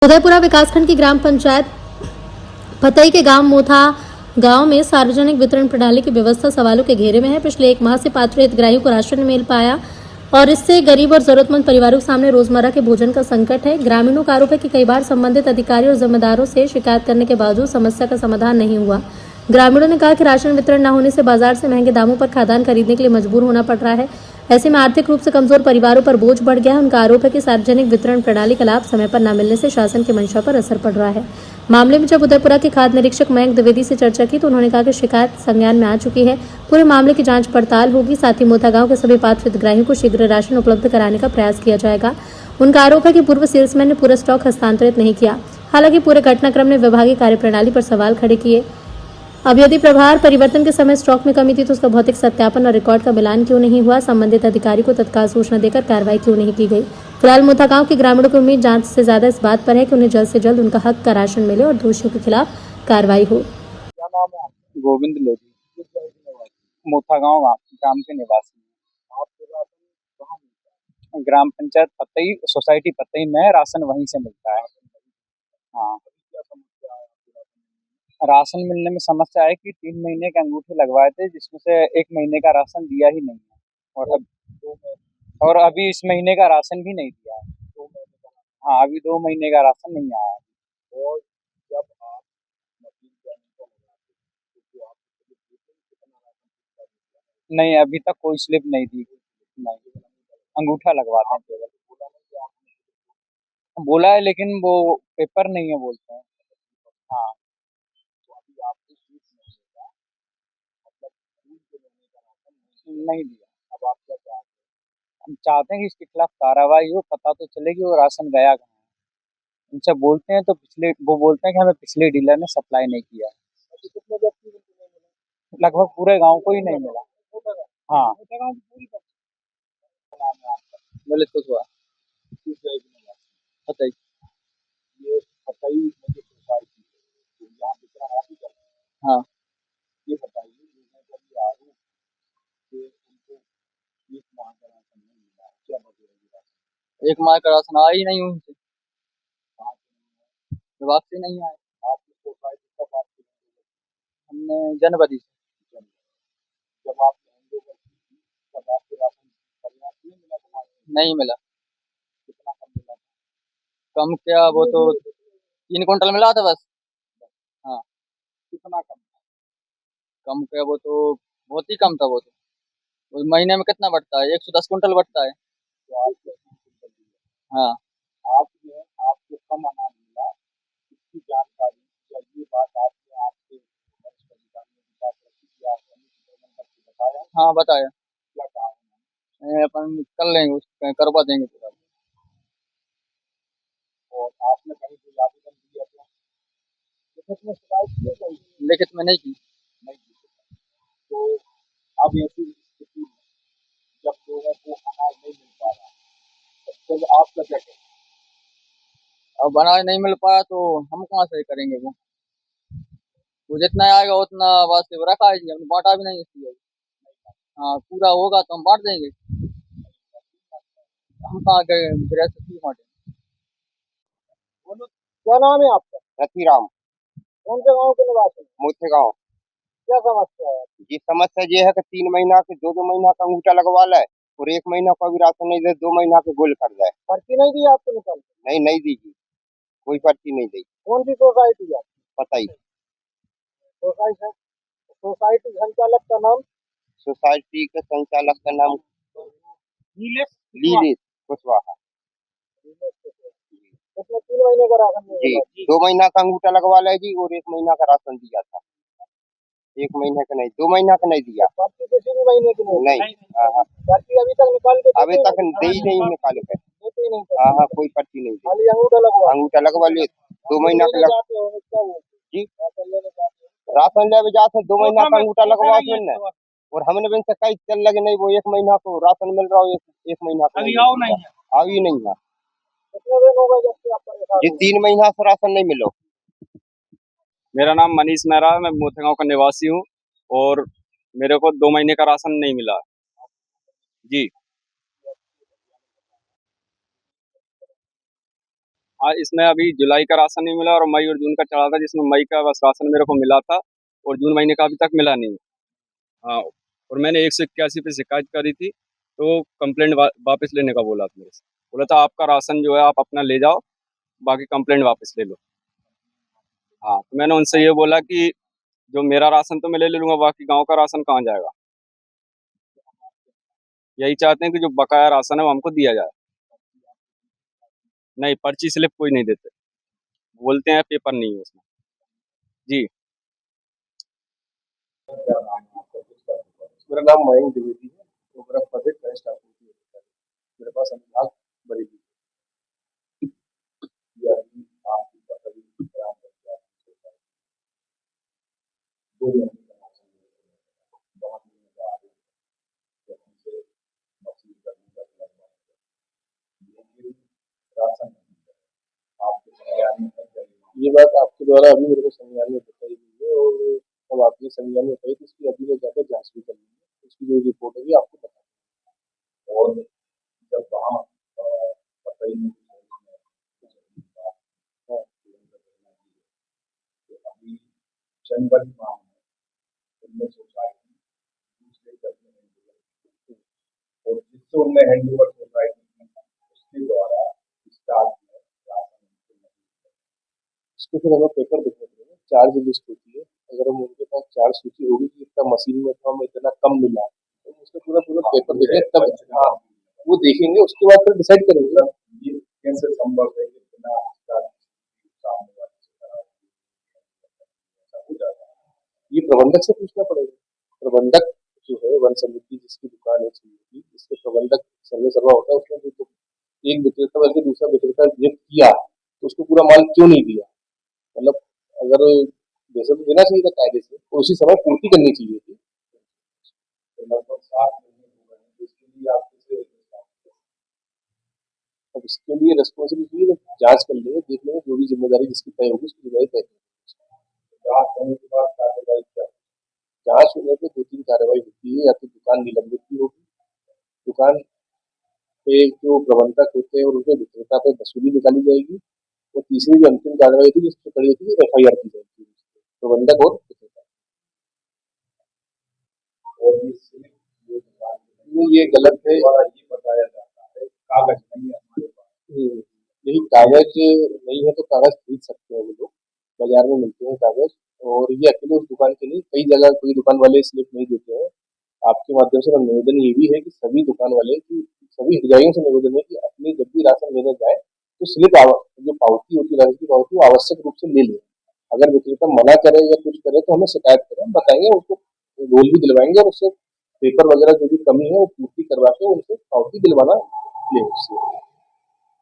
उदयपुरा विकासखंड की ग्राम पंचायत फतई के गांव मोथा गांव में सार्वजनिक वितरण प्रणाली की व्यवस्था सवालों के घेरे में है। पिछले एक माह से पात्र हितग्राहियों को राशन नहीं मिल पाया और इससे गरीब और जरूरतमंद परिवारों के सामने रोजमर्रा के भोजन का संकट है। ग्रामीणों का आरोप है कि कई बार संबंधित अधिकारियों और जिम्मेदारों से शिकायत करने के बावजूद समस्या का समाधान नहीं हुआ। ग्रामीणों ने कहा कि राशन वितरण न होने से बाजार से महंगे दामों पर खाद्यान्न खरीदने के लिए मजबूर होना पड़ रहा है। ऐसे में आर्थिक रूप से कमजोर परिवारों पर बोझ बढ़ गया है। उनका आरोप है कि सार्वजनिक वितरण प्रणाली का लाभ समय पर न मिलने से शासन की मंशा पर असर पड़ रहा है। मामले में जब उदयपुरा के खाद्य निरीक्षक मयंक द्विवेदी से चर्चा की तो उन्होंने कहा कि शिकायत संज्ञान में आ चुकी है, पूरे मामले की जांच पड़ताल होगी। साथ ही मोथा गांव के सभी पात्र हितग्राहियों को शीघ्र राशन उपलब्ध कराने का प्रयास किया जाएगा। उनका आरोप है कि पूर्व सेल्समैन ने पूरा स्टॉक हस्तांतरित नहीं किया। हालांकि पूरे घटनाक्रम ने विभागीय कार्यप्रणाली पर सवाल खड़े किए। अब यदि प्रभार परिवर्तन के समय स्टॉक में कमी थी तो उसका भौतिक सत्यापन और रिकॉर्ड का मिलान क्यों नहीं हुआ? संबंधित अधिकारी को तत्काल सूचना देकर कार्रवाई क्यों नहीं की गई? फिलहाल मोथा गांव के ग्रामीणों की उम्मीद जांच से ज्यादा इस बात पर है कि उन्हें जल्द से जल्द उनका हक का राशन मिले और दोषियों के खिलाफ कार्रवाई हो। क्या नाम है आपका? गोविंद लोधी। किस जगह के निवासी? मोथा गांव ग्राम के निवासी हैं। आपको राशन कहाँ मिलता है? ग्राम पंचायत फतई सोसाइटी फतई में राशन वहीं से मिलता है। हाँ। क्या समस्या है आपके राशन मिलने में? समस्या है कि 3 महीने के अंगूठे लगवाए थे जिसमें से 1 महीने का राशन दिया ही नहीं है और अभी इस महीने का राशन भी नहीं दिया है। हाँ, अभी 2 महीने का राशन नहीं आया है। और जब आप मशीन के अंदर लगाते हो, तो आपको स्लिप देते हैं कितना राशन कितना दिया है? नहीं, अभी तक कोई स्लिप नहीं दी। नहीं, अंगूठा लगवाते हैं केवल। बोला है लेकिन वो पेपर नहीं है बोलते हैं। हाँ। तो अभी आपको स्लिप नहीं देगा, मतलब जून के महीने का राशन नहीं दिया। अब आप क्या चाहते हैं? हम चाहते हैं कि इसके खिलाफ कार्रवाई हो, पता तो चले कि वो राशन गया कहाँ है। उनसे बोलते हैं तो वो बोलते हैं कि हमें पिछले डीलर ने सप्लाई नहीं किया है। अभी कितने व्यक्ति को नहीं मिला? लगभग पूरे गांव को ही नहीं मिला। हाँ। ललित कुशवाहा। किस जगह की निवासी? फतई। ये फतई में जो सोसाइटी है, तो यहाँ वितरण आप ही करते हैं? हाँ। ये बताइए, मैं कभी आरूप से उनको एक माह का राशन नहीं मिला है, क्या वजह है ये राशन? 1 माह का राशन आया ही नहीं उनसे। कहाँ से नहीं आया? विभाग से नहीं आया। आपकी सोसाइटी कब आपकी हैंड ओवर की? हमने जनवरी से। जब आप हैंड ओवर की थी, तब आपके राशन पर्याप्त नहीं मिला था? नहीं मिला। कितना कम मिला था? कम क्या, वो तो 3 क्विंटल मिला था बस। हाँ। कितना कम? कम क्या, वो तो बहुत ही कम था। वो तो वो महीने में कितना बढ़ता है? 110 क्विंटल बढ़ता है। तो आप 10 क्विंटल दिए? हाँ। आपने आपको कम अनाज मिला, इसकी जानकारी या ये बात आपने आपके वरिष्ठ अधिकारियों के साथ रखी कि आपने प्रबंधक को बताया? हाँ, बताया। क्या कहा उन्होंने? अपन कर लेंगे, करवा देंगे पूरा। और आपने कहीं कोई आवेदन दिया तो लिखित में शिकायत की है? लिखित में नहीं की। नहीं की। तो अब ऐसी स्थिति में जब लोगों को अनाज नहीं मिल पा रहा है, तो आपका क्या कहना है? अब अनाज नहीं मिल पाया तो हम कहाँ से करेंगे? वो जितना आएगा उतना वास्ते वो रखा है जी, हमने बांटा भी नहीं इसलिए। हाँ, पूरा होगा तो हम बांट देंगे। हम कहाँ गए गृहस्थ क्यों बांटे? बोलो, क्या नाम है आपका? रतिराम। कौन से गाँव के निवासी? मोथे गाँव। क्या समस्या है? ये समस्या ये है कि 3 महीना के 2-2 महीना का अंगूठा लगवा ले और 1 महीना का भी राशन नहीं दे, 2 महीना के गोल कर दे। पर्ची नहीं दी आपको निकल? नहीं दीजिए, कोई पर्ची नहीं दी। कौन सी सोसाइटी है? पता ही। सोसाइटी सोसाइटी संचालक का नाम? सोसाइटी के संचालक का नाम लीलेश कुशवाहा। उसमें 3 महीने का राशन नहीं जी, मिला? 2 महीना का अंगूठा लगवा ले जी और 1 महीना का राशन दिया था। 1 महीने का नहीं, 2 महीना का नहीं दिया। पर्ची किसी भी महीने की नहीं। हाँ, पर्ची अभी तक निकाल के अभी तक दे ही नहीं निकाले पे। देते ही नहीं? हाँ, कोई पर्ची नहीं दी। खाली अंगूठा लगवा ले 2 महीना का लग जी राशन ले जाते 2 महीना का अंगूठा लगवा फिर और हमने भी इनसे कई चल लगे नहीं, वो 1 महीना को राशन मिल रहा हो, एक महीना को अभी आओ नहीं है। अभी नहीं है। कितने दिन हो गए जब से आप परेशान ये 3 महीना से राशन नहीं मिलो। मेरा नाम मनीष मेहरा है, मैं मोथे गांव का निवासी हूँ और मेरे को 2 महीने का राशन नहीं मिला जी। इसमें अभी जुलाई का राशन नहीं मिला और मई और जून का चढ़ा था, जिसमें मई का बस राशन मेरे को मिला था और जून महीने का अभी तक मिला नहीं। हाँ, और मैंने 181 पे शिकायत करी थी, तो कंप्लेंट वापस लेने का बोला था मेरे से। बोला था आपका राशन जो है आप अपना ले जाओ, बाकी कंप्लेंट वापस ले लो। हाँ, तो मैंने उनसे ये बोला कि जो मेरा राशन तो मैं ले लूँगा, बाकी गाँव का राशन कहाँ जाएगा? यही चाहते हैं कि जो बकाया राशन है वो हमको दिया जाए। नहीं, पर्ची स्लिप कोई नहीं देते, बोलते हैं पेपर नहीं है उसमें। जी। मेरा नाम मयंक द्विवेदी है, तो मेरा प्रोजेक्ट कनिष्ठ आपूर्ति अधिकारी। मेरे पास अनुभाग बरेली या आपकी पकड़ी ग्राम पंचायत दो महीने का राशन बहुत महीने का आगे हमसे वसूल करने का लगभग लेकिन राशन आपके संज्ञान में नहीं करेगी। ये बात आपके द्वारा अभी मेरे को संज्ञान में बताई गई है और तब आपने संज्ञान में बताई तो इसकी अभी मैं जाकर जांच भी कर लूंगी, उसकी जो रिपोर्ट होगी आपको बता। और जब वहाँ पता ही नहीं अभी जनवरी माह में 1960 दूसरे करने और जिससे उनने हैंड ओवर सोसाइटी उसके द्वारा स्टार्ट इसको फिर हमें पेपर देखने पड़ेंगे, चार्ज लिस्ट होती है। अगर हम उनके पास चार्ज सूची होगी कि इतना मशीन में तो हमें इतना कम मिला तो उसका पूरा पूरा पेपर देखेंगे तब। हाँ, वो देखेंगे उसके बाद फिर डिसाइड करेंगे ना ये कैसे संभव है कि बिना सामने वाले से हो जाता है। ये प्रबंधक से पूछना पड़ेगा। प्रबंधक जो है वन समिति जिसकी दुकान है चीनी की, इसके प्रबंधक सर्वे सर्वा होता है, उसने जो एक विक्रेता बल्कि दूसरा विक्रेता रिजेक्ट किया तो उसको पूरा माल क्यों नहीं दिया, मतलब अगर वैसे तो देना चाहिए था कायदे से, तो उसी समय पूर्ति करनी चाहिए थी। तो लगभग 7 महीने हो गए हैं, इसके लिए आपसे अब इसके लिए रेस्पॉन्सिबिलिटी है, जांच कर लेंगे, देख लेंगे जो भी जिम्मेदारी जिसकी तय होगी उसकी जिम्मेदारी तय करेंगे। जांच होने के बाद कार्रवाई क्या, जांच होने पे 2-3 कार्रवाई होती है, या तो दुकान निलंबित की होगी, दुकान पे जो प्रबंधक होते हैं और उनके विक्रेता पे वसूली निकाली जाएगी, और तीसरी जो अंतिम कार्रवाई थी जिसपे कड़ी होती है FIR की जाएगी प्रबंधक और विक्रेता। और ये गलत है, ये बताया जाता है कागज नहीं है हमारे पास। यही कागज नहीं है तो कागज खरीद सकते हैं वो लोग, बाजार में मिलते हैं कागज। और ये अकेले उस दुकान के नहीं, कई जगह कोई दुकान वाले स्लिप नहीं देते हैं। आपके माध्यम से निवेदन ये भी है कि सभी दुकान वाले की सभी हितग्राहियों से निवेदन है कि अपनी जब भी राशन लेने जाए तो स्लिप जो पावती होती है राशन की पावती वो आवश्यक रूप से ले लें। अगर विक्रेता मना करे या कुछ करे तो हमें शिकायत करें, हम बताएंगे, उसको रोल भी दिलवाएंगे और उससे पेपर वगैरह जो भी कमी है वो पूर्ति करवा के उनसे पावती दिलवाना ले उससे।